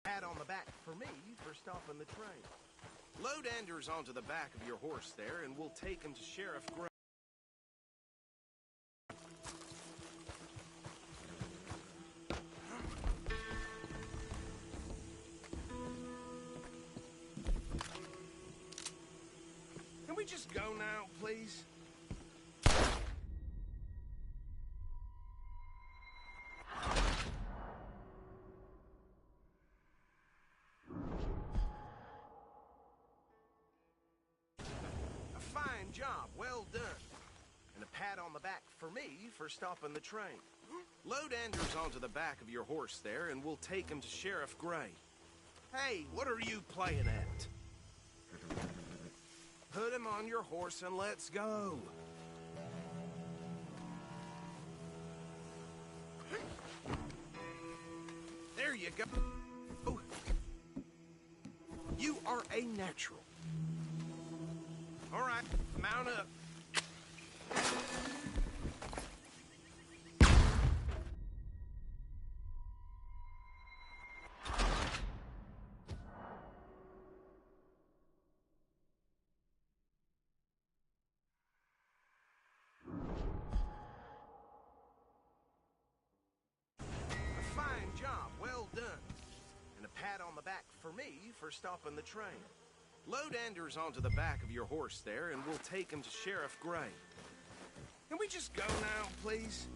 Pat on the back for me for stopping the train. Load Anders onto the back of your horse there, and we'll take him to Sheriff Gray. Can we just go now, please? Job, well done. And a pat on the back for me for stopping the train. Load Anders onto the back of your horse there, and we'll take him to Sheriff Gray. Hey, what are you playing at? Put him on your horse and let's go. There you go. You are a natural. All right, mount up. A fine job, well done. And a pat on the back for me for stopping the train. Load Anders onto the back of your horse there, and we'll take him to Sheriff Gray. Can we just go now, please?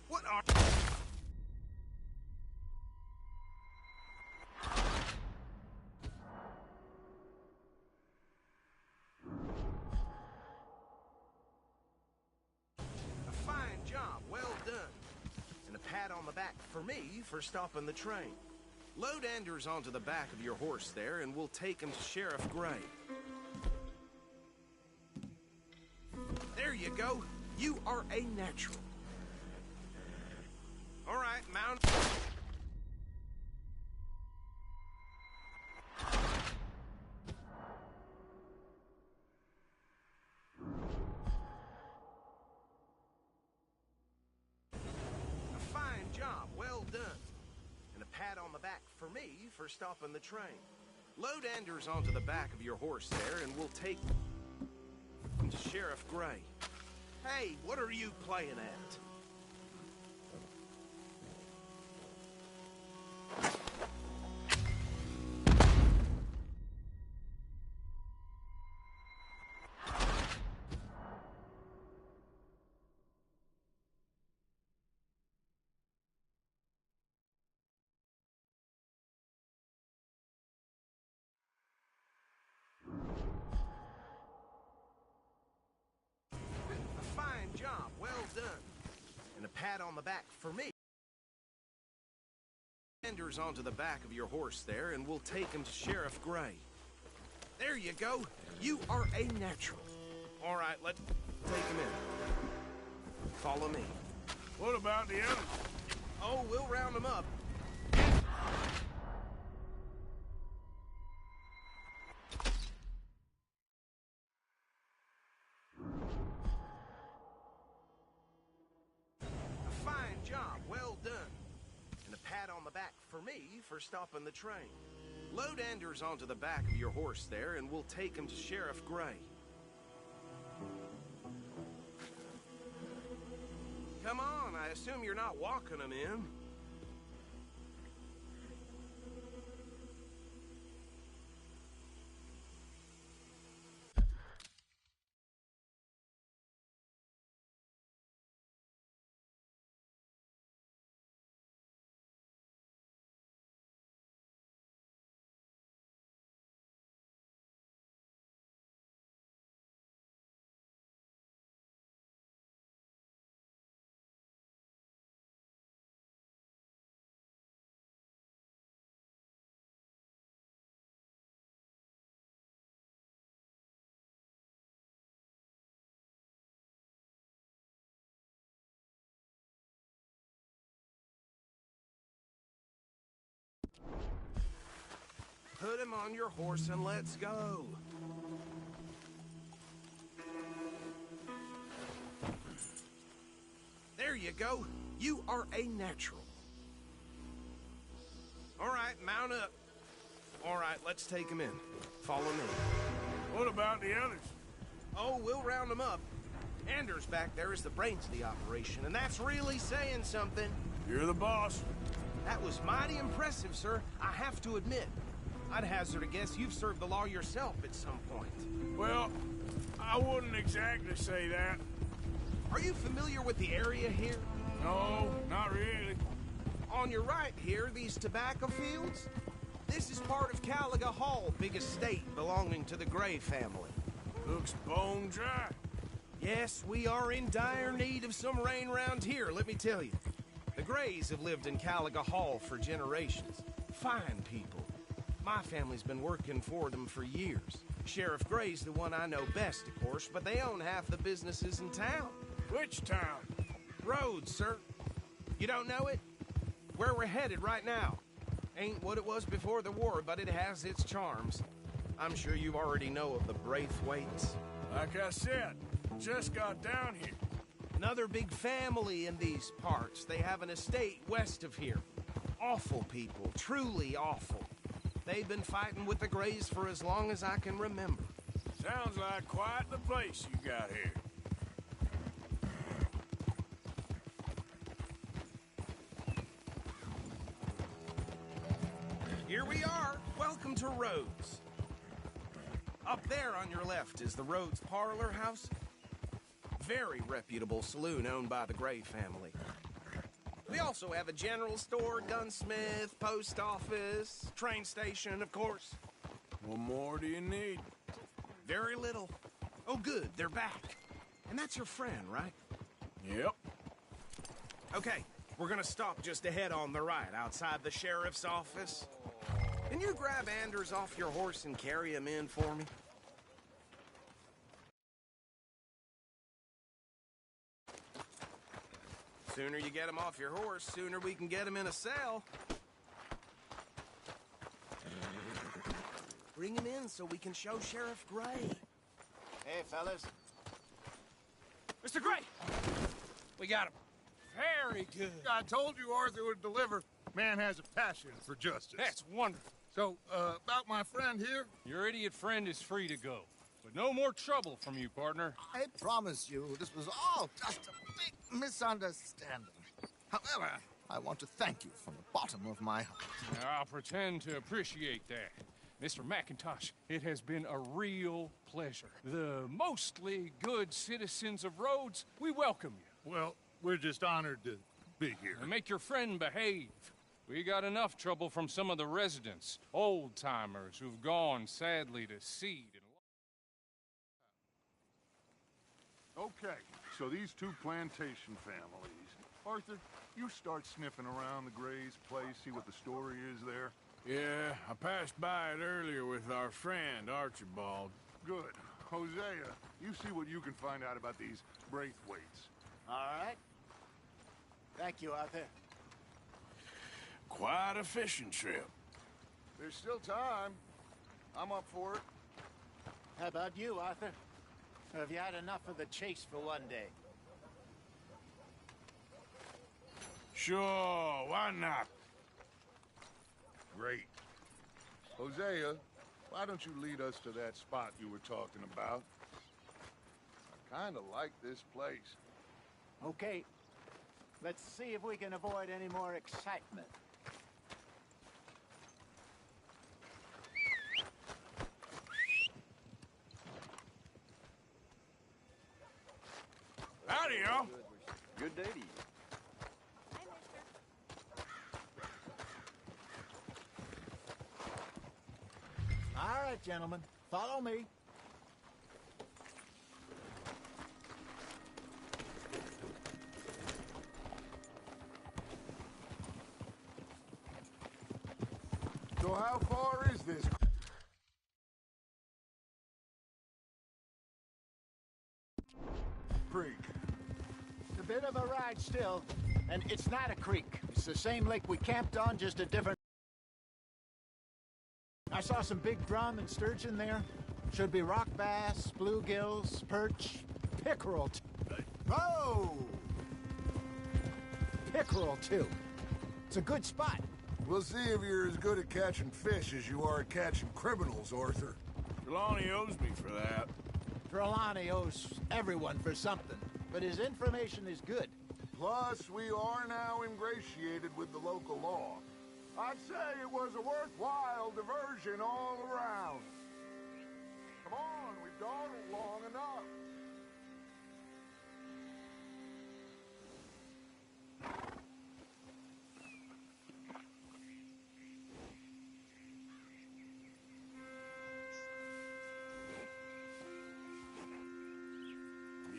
What are... on the back for me for stopping the train. Load Anders onto the back of your horse there, and we'll take him to Sheriff Gray. There you go. You are a natural. All right, mount. On the back for me for stopping the train. Load Anders onto the back of your horse there, and we'll take him to Sheriff Gray. Hey, what are you playing at? Job, well done. And a pat on the back for me. Anders onto the back of your horse there, and we'll take him to Sheriff Gray. There you go. You are a natural. All right, let's take him in. Follow me. What about the others? Oh, we'll round them up. For me for stopping the train. Load Anders onto the back of your horse there, and we'll take him to Sheriff Gray. Come on, I assume you're not walking him in. Put him on your horse and let's go. There you go. You are a natural. All right, mount up. All right, let's take him in. Follow me. What about the others? Oh, we'll round them up. Anders back there is the brains of the operation, and that's really saying something. You're the boss. That was mighty impressive, sir. I have to admit. I'd hazard a guess you've served the law yourself at some point. Well, I wouldn't exactly say that. Are you familiar with the area here? No, not really. On your right here, these tobacco fields? This is part of Caliga Hall, big estate belonging to the Gray family. Looks bone dry. Yes, we are in dire need of some rain round here, let me tell you. The Grays have lived in Caliga Hall for generations. Fine people. My family's been working for them for years. Sheriff Gray's the one I know best, of course, but they own half the businesses in town. Which town? Rhodes, sir. You don't know it? Where we're headed right now. Ain't what it was before the war, but it has its charms. I'm sure you already know of the Braithwaites. Like I said, just got down here. Another big family in these parts. They have an estate west of here. Awful people, truly awful. They've been fighting with the Grays for as long as I can remember. Sounds like quite the place you got here. Here we are. Welcome to Rhodes. Up there on your left is the Rhodes Parlor House. Very reputable saloon owned by the Gray family. We also have a general store, gunsmith, post office, train station, of course. What more do you need? Very little. Oh, good, they're back. And that's your friend, right? Yep. Okay, we're gonna stop just ahead on the right, outside the sheriff's office. Can you grab Anders off your horse and carry him in for me? Sooner you get him off your horse, sooner we can get him in a cell. Bring him in so we can show Sheriff Gray. Hey, fellas. Mr. Gray! We got him. Very good. I told you Arthur would deliver. Man has a passion for justice. That's wonderful. So, about my friend here? Your idiot friend is free to go. But no more trouble from you, partner. I promise you, this was all just a big misunderstanding. However, I want to thank you from the bottom of my heart. I'll pretend to appreciate that. Mr. McIntosh, it has been a real pleasure. The mostly good citizens of Rhodes, we welcome you. Well, we're just honored to be here. And make your friend behave. We got enough trouble from some of the residents, old-timers who've gone, sadly, to seed. Okay, so these two plantation families. Arthur, you start sniffing around the Gray's place, see what the story is there. Yeah, I passed by it earlier with our friend, Archibald. Good. Hosea, you see what you can find out about these Braithwaites. All right. Thank you, Arthur. Quite a fishing trip. There's still time. I'm up for it. How about you, Arthur? Or have you had enough of the chase for one day? Sure, why not? Great. Hosea, why don't you lead us to that spot you were talking about? I kind of like this place. Okay. Let's see if we can avoid any more excitement. Howdy, y'all. Good day to you. All right, gentlemen. Follow me. So how far is this? Creek. It's a bit of a ride still, and it's not a creek. It's the same lake we camped on, just a different I saw some big drum and sturgeon there. Should be rock bass, bluegills, perch, pickerel. Oh! Pickerel, too. It's a good spot. We'll see if you're as good at catching fish as you are at catching criminals, Arthur. Trelawney owes me for that. Trelawney owes everyone for something, but his information is good. Plus, we are now ingratiated with the local law. I'd say it was a worthwhile diversion all around. Come on, we've dawdled long enough.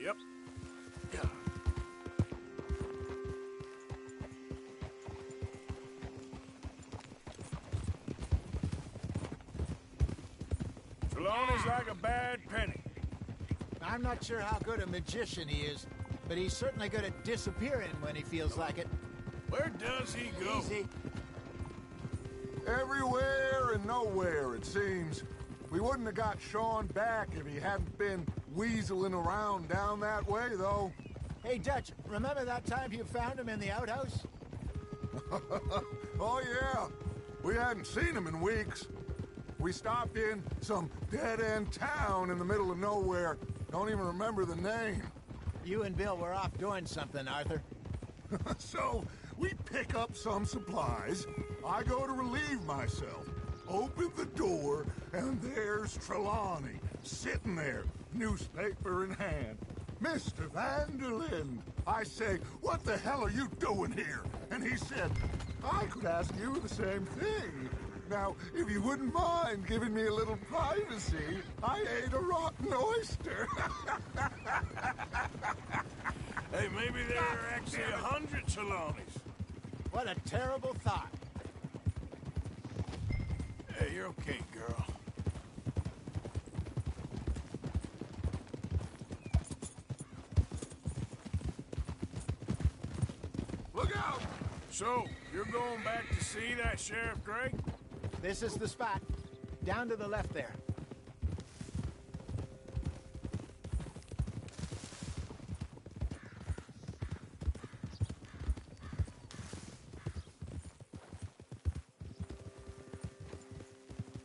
Yep. Trelawney's like a bad penny. I'm not sure how good a magician he is, but he's certainly good at disappearing when he feels like it. Where does he go? Easy. Everywhere and nowhere, it seems. We wouldn't have got Sean back if he hadn't been weaseling around down that way, though. Hey, Dutch, remember that time you found him in the outhouse? Oh, yeah. We hadn't seen him in weeks. We stopped in some dead-end town in the middle of nowhere. Don't even remember the name. You and Bill were off doing something, Arthur. So, we pick up some supplies. I go to relieve myself. Open the door, and there's Trelawney, sitting there, newspaper in hand. Mr. Van der Linde. I say, what the hell are you doing here? And he said, I could ask you the same thing. Now, if you wouldn't mind giving me a little privacy, I ate a rotten oyster. Hey, maybe there are actually 100 Trelawneys. What a terrible thought. Hey, you're okay, girl. Look out! So, you're going back to see that Sheriff Gray? This is the spot. Down to the left there.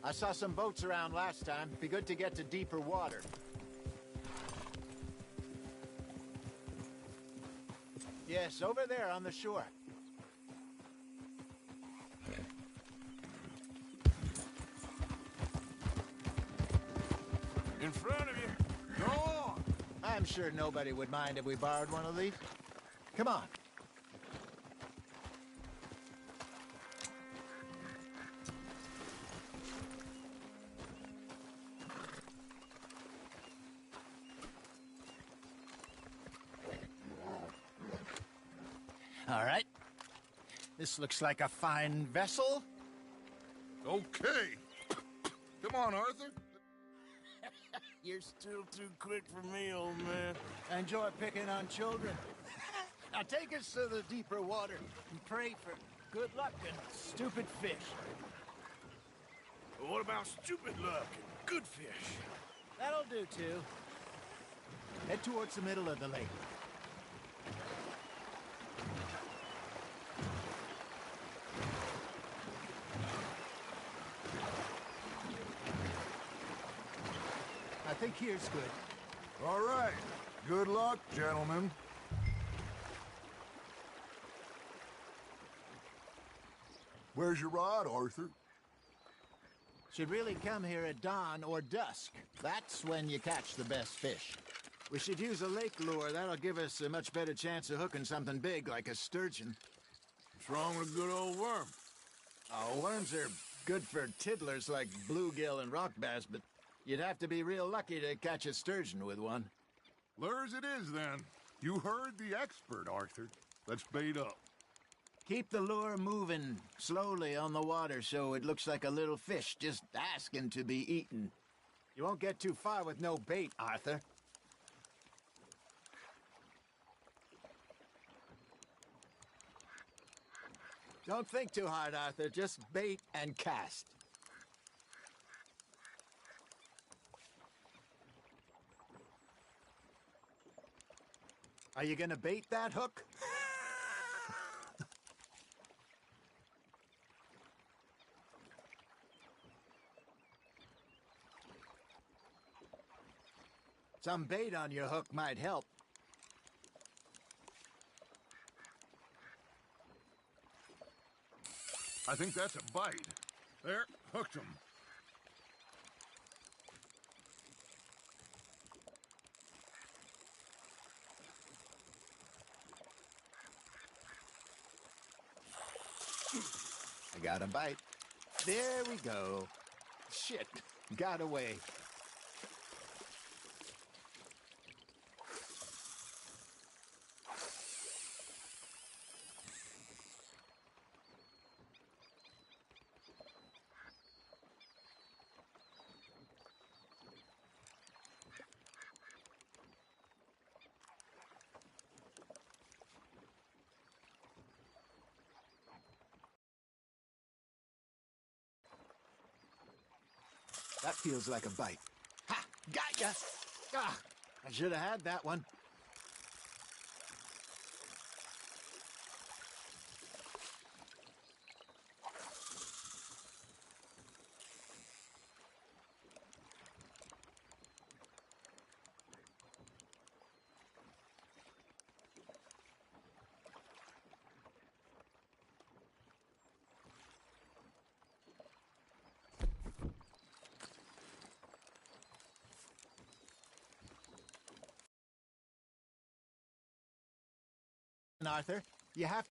I saw some boats around last time. Be good to get to deeper water. Yes, over there on the shore. In front of you. Go on. I'm sure nobody would mind if we borrowed one of these. Come on. All right. This looks like a fine vessel. Okay. Come on, Arthur. You're still too quick for me, old man. Enjoy picking on children. Now take us to the deeper water and pray for good luck and stupid fish. But what about stupid luck and good fish? That'll do, too. Head towards the middle of the lake. I think here's good. All right. Good luck, gentlemen. Where's your rod, Arthur? Should really come here at dawn or dusk. That's when you catch the best fish. We should use a lake lure. That'll give us a much better chance of hooking something big like a sturgeon. What's wrong with a good old worm? Oh, worms are good for tiddlers like bluegill and rock bass, but you'd have to be real lucky to catch a sturgeon with one. Lures it is, then. You heard the expert, Arthur. Let's bait up. Keep the lure moving slowly on the water so it looks like a little fish just asking to be eaten. You won't get too far with no bait, Arthur. Don't think too hard, Arthur. Just bait and cast. Are you gonna bait that hook? Some bait on your hook might help. I think that's a bite. There, hooked him. I got a bite. There we go. Shit, got away. That feels like a bite. Ha! Got ya! Ah! I should have had that one. Arthur, you have